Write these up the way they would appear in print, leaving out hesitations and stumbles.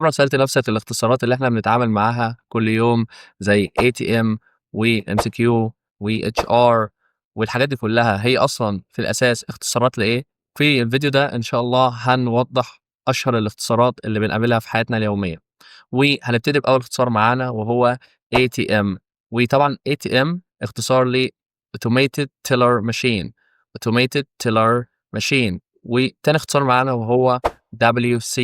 عمرك سألت نفسك الاختصارات اللي إحنا بنتعامل معاها كل يوم زي ATM وMCQ وHR والحاجات دي كلها هي أصلًا في الأساس اختصارات لإيه؟ في الفيديو ده إن شاء الله هنوضّح أشهر الاختصارات اللي بنقابلها في حياتنا اليومية، وهنبتدي بأول اختصار معانا وهو ATM. وطبعًا ATM اختصار لAutomated Teller Machine. Automated Teller Machine. وتاني اختصار معانا وهو WC.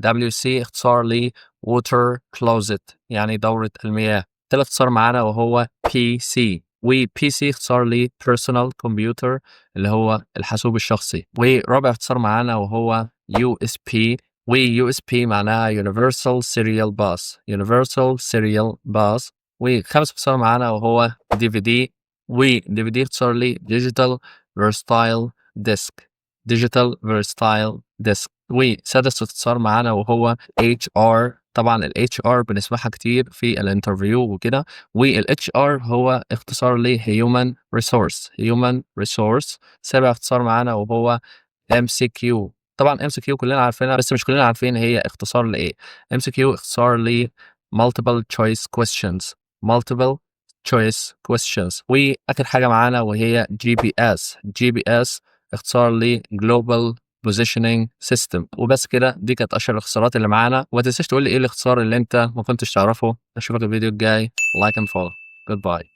WC اختصار لWater Closet يعني دورة المياه. تالت اختصار معانا وهو PC. وPC اختصار لPersonal Computer اللي هو الحاسوب الشخصي. ورابع اختصار معانا وهو USB. وUSB معناها Universal Serial Bus. Universal Serial Bus. وخامس اختصار معانا وهو DVD. وDVD اختصار لDigital Versatile Disc. Digital Versatile Disc. وسادس اختصار معانا وهو HR. طبعًا الHR بنسمعها كتير في الinterview وكده، والHR هو اختصار لHuman Resource. Human Resource. سابع اختصار معانا وهو MCQ. طبعًا MCQ كلنا عارفينها بس مش كلنا عارفين هي اختصار لإيه. MCQ اختصار لMultiple Choice Questions. Multiple Choice Questions. وآخر حاجة معانا وهي GPS. GPS اختصار لGlobal Positioning System. وبس كده، دي كانت أشهر الاختصارات اللي معانا، وما تنساش تقول لي إيه الاختصار اللي أنت ما كنتش تعرفه. أشوفك الفيديو الجاي. Like and follow. Goodbye.